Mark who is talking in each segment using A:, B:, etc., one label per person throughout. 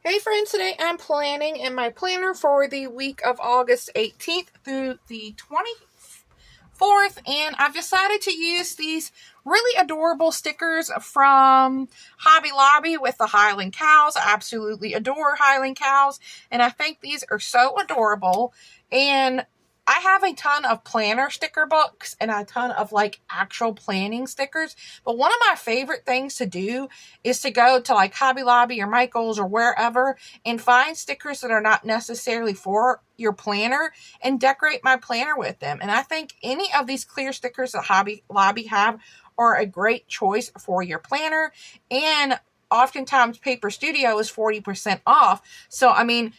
A: Hey friends, today I'm planning in my planner for the week of August 18th through the 24th, and I've decided to use these really adorable stickers from Hobby Lobby with the Highland cows. I absolutely adore Highland cows, and I think these are so adorable. And I have a ton of planner sticker books and a ton of actual planning stickers. But one of my favorite things to do is to go to Hobby Lobby or Michael's or wherever and find stickers that are not necessarily for your planner and decorate my planner with them. And I think any of these clear stickers that Hobby Lobby have are a great choice for your planner. And oftentimes Paper Studio is 40% off. So, I mean,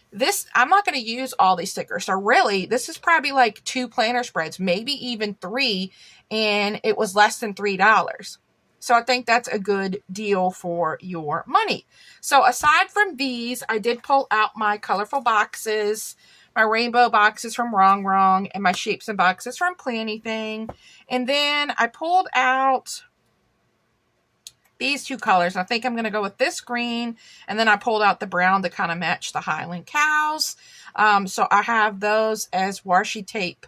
A: I'm not going to use all these stickers. So really, this is probably like 2 planner spreads, maybe even 3, and it was less than $3. So I think that's a good deal for your money. So aside from these, I did pull out my colorful boxes, my rainbow boxes from Wrong Wrong, and my shapes and boxes from Plannything. And then I pulled out these 2 colors. I think I'm going to go with this green, and then I pulled out the brown to kind of match the Highland cows. So I have those as washi tape.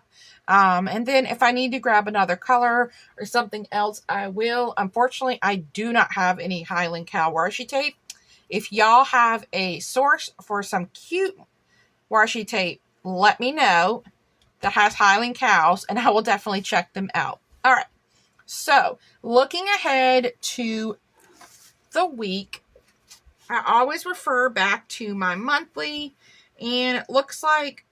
A: And then if I need to grab another color or something else, I will. Unfortunately, I do not have any Highland cow washi tape. If y'all have a source for some cute washi tape, let me know that has Highland cows, and I will definitely check them out. All right. So looking ahead to the week, I always refer back to my monthly, and it looks like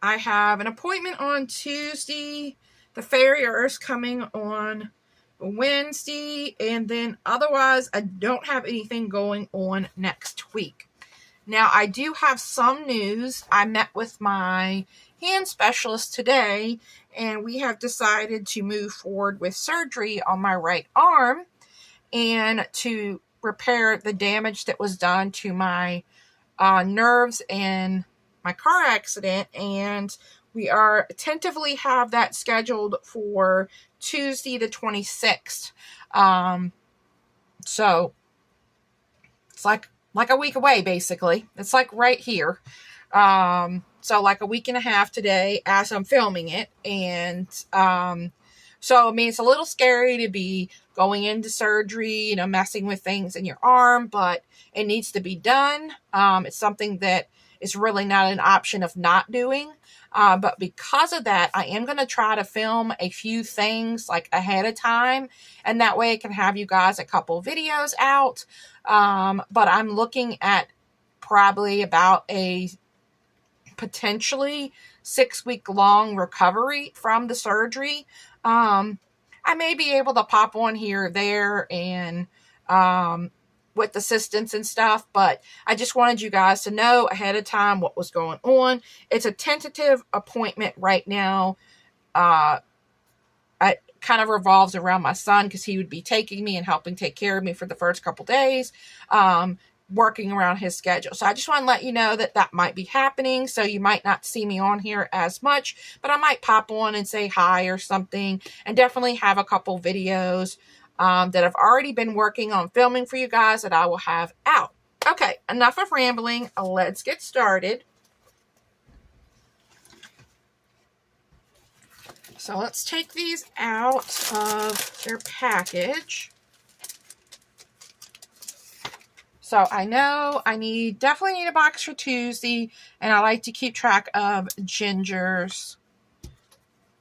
A: I have an appointment on Tuesday. The farrier's coming on Wednesday, and then otherwise I don't have anything going on next week. Now, I do have some news. I met with my hand specialist today, and we have decided to move forward with surgery on my right arm and to repair the damage that was done to my nerves in my car accident. And we are tentatively have that scheduled for Tuesday the 26th. So it's like a week away, basically. It's like right here. So like a week and a half today as I'm filming it. And so, I mean, it's a little scary to be going into surgery, messing with things in your arm, but it needs to be done. It's something that is really not an option of not doing. But because of that, I am going to try to film a few things ahead of time. And that way I can have you guys a couple videos out. But I'm looking at probably about a potentially 6-week long recovery from the surgery. I may be able to pop on here or there and with assistance and stuff, but I just wanted you guys to know ahead of time what was going on. It's a tentative appointment right now. It kind of revolves around my son because he would be taking me and helping take care of me for the first couple days, working around his schedule. So I just want to let you know that that might be happening. So you might not see me on here as much, but I might pop on and say hi or something, and definitely have a couple videos that I've already been working on filming for you guys that I will have out. Okay, enough of rambling. Let's get started. So let's take these out of their package. So I know I definitely need a box for Tuesday, and I like to keep track of Ginger's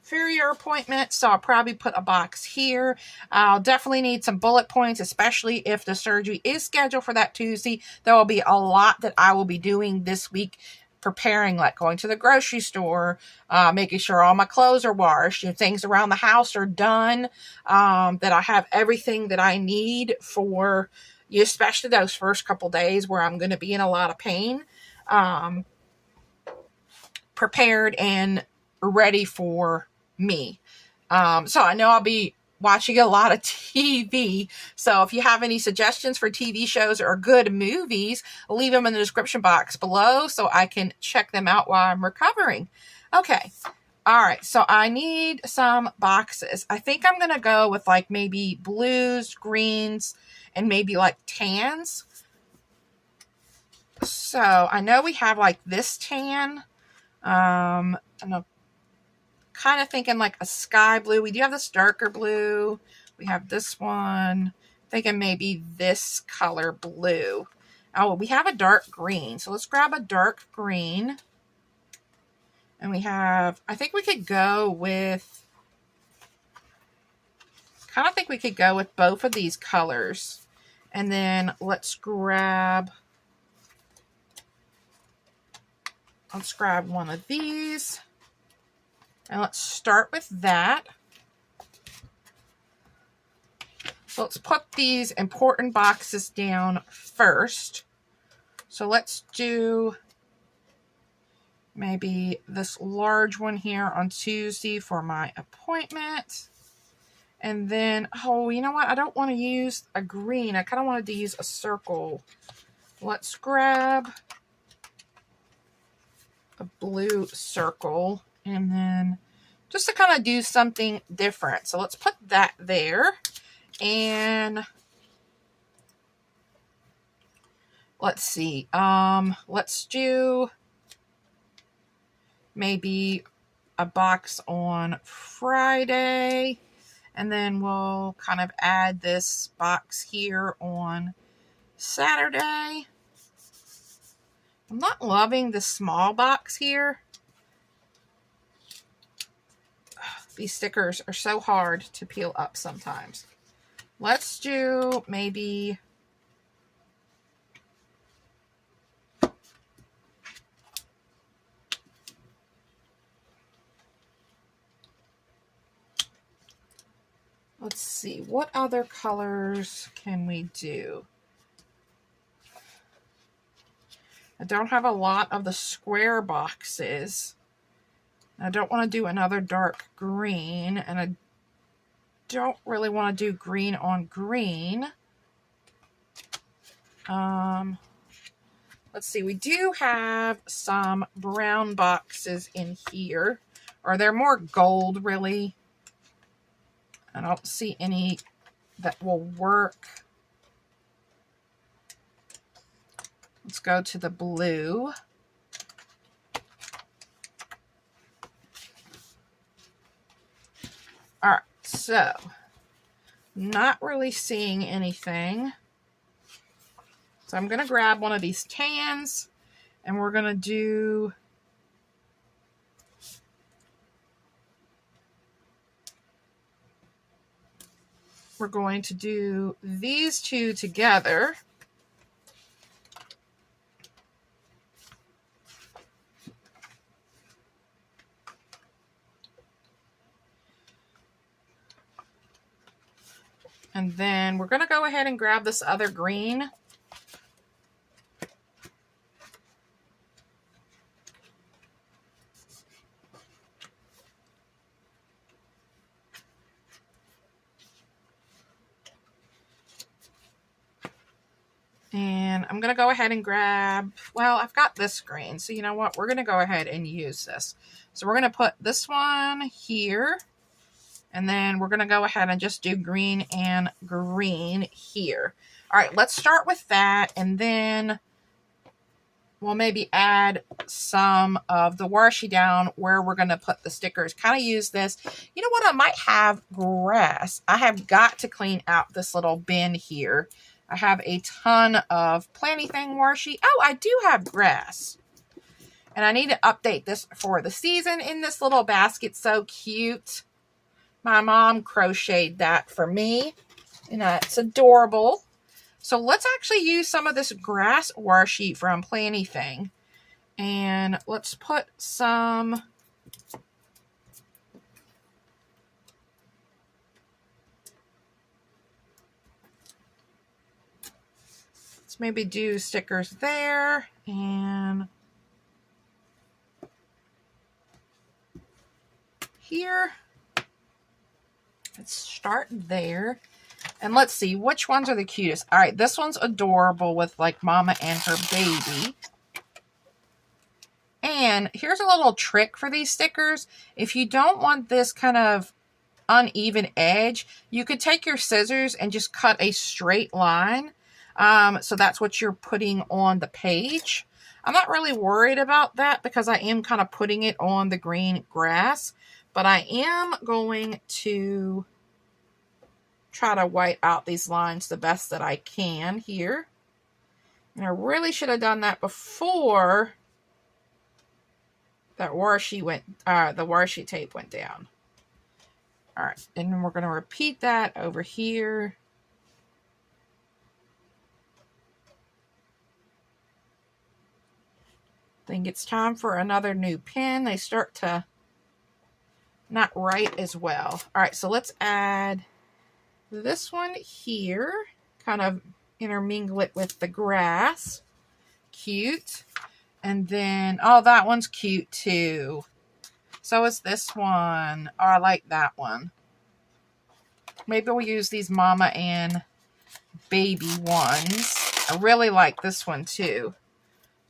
A: farrier appointment, so I'll probably put a box here. I'll definitely need some bullet points, especially if the surgery is scheduled for that Tuesday. There will be a lot that I will be doing this week, preparing, like going to the grocery store, making sure all my clothes are washed, things around the house are done, that I have everything that I need for especially those first couple days where I'm going to be in a lot of pain, prepared and ready for me. So I know I'll be watching a lot of TV. So if you have any suggestions for TV shows or good movies, leave them in the description box below so I can check them out while I'm recovering. Okay. All right. So I need some boxes. I think I'm going to go with maybe blues, greens, and maybe like tans. So I know we have like this tan. And I'm kind of thinking like a sky blue. We do have this darker blue. We have this one. Thinking maybe this color blue. Oh, we have a dark green. So let's grab a dark green. And we have, I think we could go with, kind of think we could go with both of these colors. And then let's grab one of these. And let's start with that. So let's put these important boxes down first. So let's do maybe this large one here on Tuesday for my appointment. And then, oh, you know what? I don't want to use a green. I kind of wanted to use a circle. Let's grab a blue circle. And then just to kind of do something different. So let's put that there. And let's see. Let's do maybe a box on Friday. And then we'll kind of add this box here on Saturday. I'm not loving the small box here. These stickers are so hard to peel up sometimes. Let's do maybe let's see, what other colors can we do? I don't have a lot of the square boxes. I don't want to do another dark green, and I don't really want to do green on green. Let's see, we do have some brown boxes in here, or they're more gold really. I don't see any that will work. Let's go to the blue. All right, so not really seeing anything. So I'm going to grab one of these tans, and we're going to do these two together. And then we're going to go ahead and grab this other green. And I'm going to go ahead and grab, well, I've got this green. So you know what? We're going to go ahead and use this. So we're going to put this one here. And then we're going to go ahead and just do green and green here. All right, let's start with that. And then we'll maybe add some of the washi down where we're going to put the stickers. Kind of use this. You know what? I might have grass. I have got to clean out this little bin here. I have a ton of Planty-Thing washi. Oh, I do have grass. And I need to update this for the season in this little basket. So cute. My mom crocheted that for me, and it's adorable. So let's actually use some of this grass washi from Planty-Thing, and let's put some. Let's maybe do stickers there, and here. Let's start there. And let's see, which ones are the cutest? All right, this one's adorable with like mama and her baby. And here's a little trick for these stickers. If you don't want this kind of uneven edge, you could take your scissors and just cut a straight line. So that's what you're putting on the page. I'm not really worried about that because I am kind of putting it on the green grass, but I am going to try to white out these lines the best that I can here. And I really should have done that before that washi the washi tape went down. All right, and then we're going to repeat that over here. I think it's time for another new pen. They start to not write as well. All right, so let's add this one here, kind of intermingle it with the grass. Cute. And then, oh, that one's cute too. So is this one. Oh, I like that one. Maybe we'll use these mama and baby ones. I really like this one too.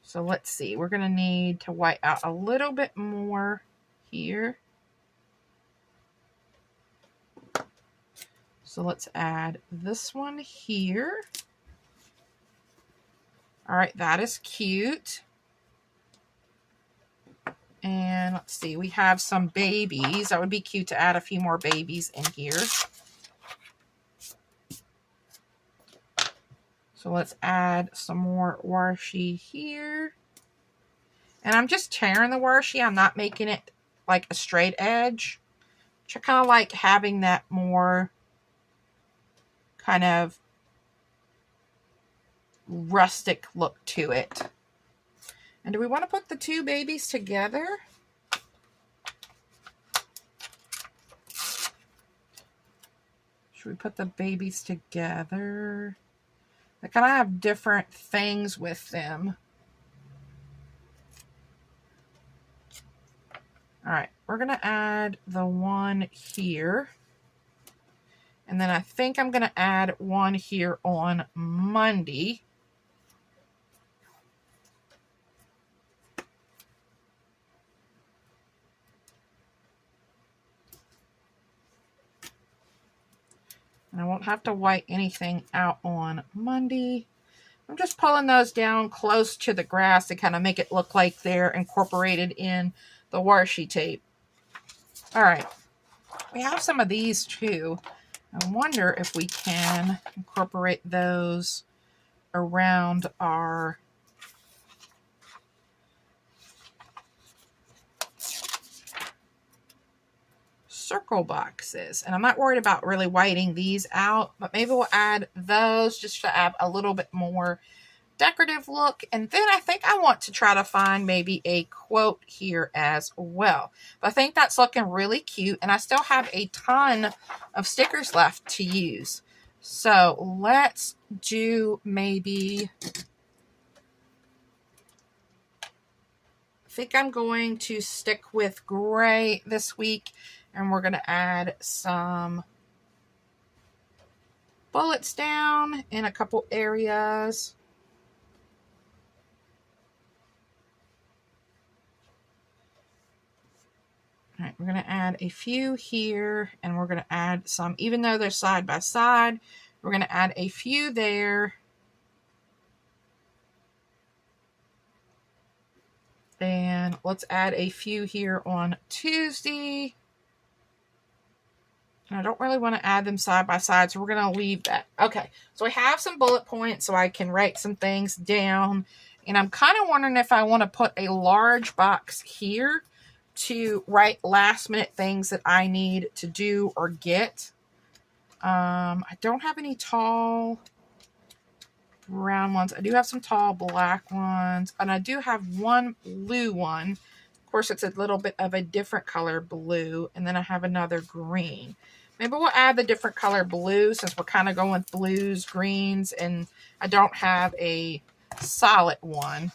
A: So let's see. We're going to need to white out a little bit more here. So let's add this one here. All right, that is cute. And let's see, we have some babies. That would be cute to add a few more babies in here. So let's add some more washi here. And I'm just tearing the washi. I'm not making it like a straight edge. I kind of like having that more kind of rustic look to it. And do we want to put the two babies together? Should we put the babies together? They kind of have different things with them. All right, we're going to add the one here. And then I think I'm going to add one here on Monday. And I won't have to white anything out on Monday. I'm just pulling those down close to the grass to kind of make it look like they're incorporated in the washi tape. All right. We have some of these too. I wonder if we can incorporate those around our circle boxes. And I'm not worried about really whiting these out, but maybe we'll add those just to add a little bit more decorative look. And then I think I want to try to find maybe a quote here as well. But I think that's looking really cute, and I still have a ton of stickers left to use. So let's do maybe, I think I'm going to stick with gray this week, and we're going to add some bullets down in a couple areas. All right, we're going to add a few here, and we're going to add some, even though they're side by side, we're going to add a few there. And let's add a few here on Tuesday. And I don't really want to add them side by side, so we're going to leave that. Okay, so I have some bullet points so I can write some things down. And I'm kind of wondering if I want to put a large box here to write last minute things that I need to do or get. I don't have any tall brown ones. I do have some tall black ones, and I do have one blue one. Of course, it's a little bit of a different color blue, and then I have another green. Maybe we'll add the different color blue since we're kind of going with blues, greens, and I don't have a solid one.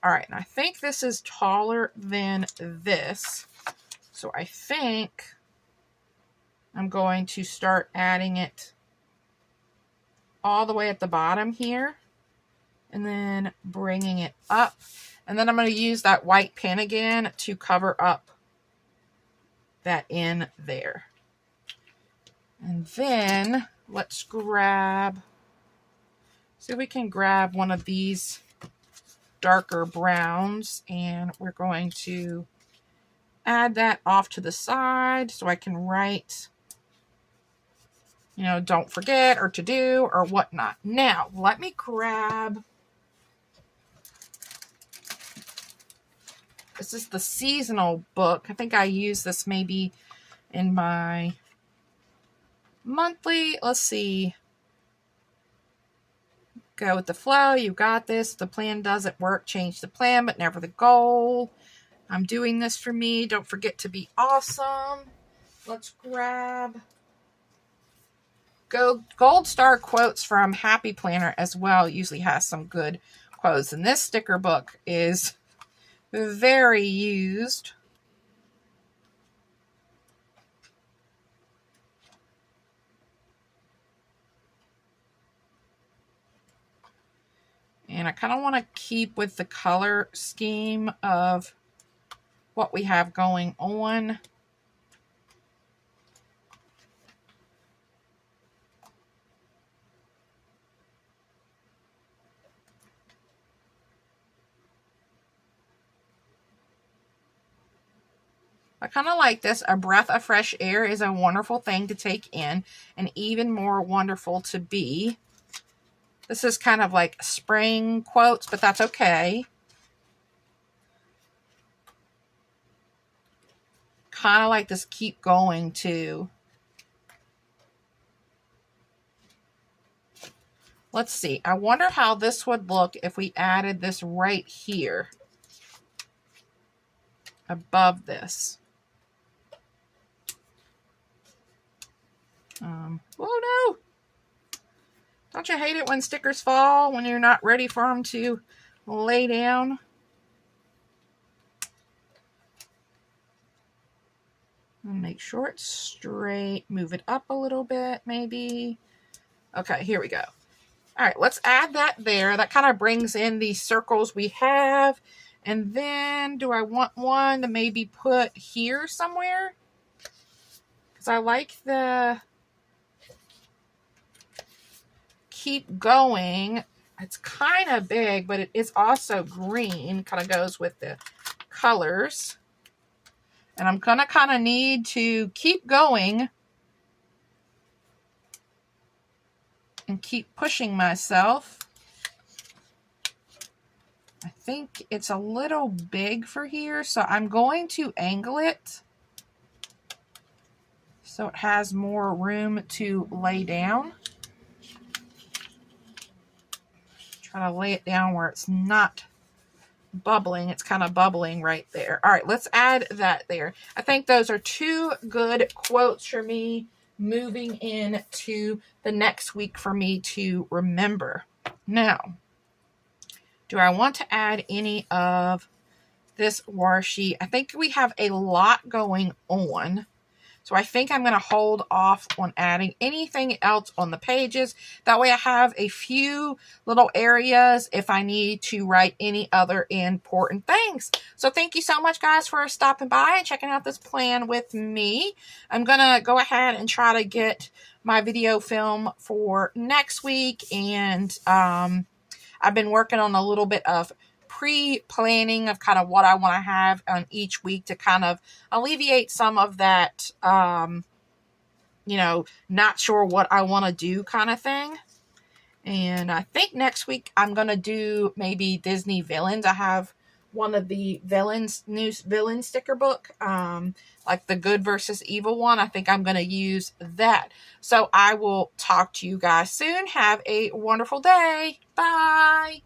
A: All right, and I think this is taller than this. So I think I'm going to start adding it all the way at the bottom here. And then bringing it up. And then I'm going to use that white pen again to cover up that in there. And then let's grab, see if we can grab one of these darker browns, and we're going to add that off to the side so I can write, you know, don't forget or to do or whatnot. Now, let me grab, this is the seasonal book. I think I use this maybe in my monthly. Let's see. Go with the flow. You got this. The plan doesn't work. Change the plan, but never the goal. I'm doing this for me. Don't forget to be awesome. Let's grab Gold Star quotes from Happy Planner as well. Usually has some good quotes. And this sticker book is very used. And I kind of want to keep with the color scheme of what we have going on. I kind of like this. A breath of fresh air is a wonderful thing to take in, and even more wonderful to be. This is kind of like spring quotes, but that's okay. Kind of like this keep going too. Let's see. I wonder how this would look if we added this right here above this. Oh no! Don't you hate it when stickers fall when you're not ready for them to lay down? Make sure it's straight. Move it up a little bit, maybe. Okay, here we go. All right, let's add that there. That kind of brings in these circles we have. And then, do I want one to maybe put here somewhere? Because I like the keep going. It's kind of big, but it is also green. Kind of goes with the colors. And I'm going to kind of need to keep going and keep pushing myself. I think it's a little big for here, so I'm going to angle it so it has more room to lay down. Try to lay it down where it's not bubbling. It's kind of bubbling right there. All right, let's add that there. I think those are two good quotes for me moving into the next week for me to remember. Now, do I want to add any of this washi? I think we have a lot going on. So I think I'm going to hold off on adding anything else on the pages. That way I have a few little areas if I need to write any other important things. So thank you so much, guys, for stopping by and checking out this plan with me. I'm going to go ahead and try to get my video film for next week. And I've been working on a little bit of pre-planning of kind of what I want to have on each week to kind of alleviate some of that, you know, not sure what I want to do kind of thing. And I think next week I'm going to do maybe Disney villains. I have one of the new villain sticker book, like the good versus evil one. I think I'm going to use that. So I will talk to you guys soon. Have a wonderful day. Bye.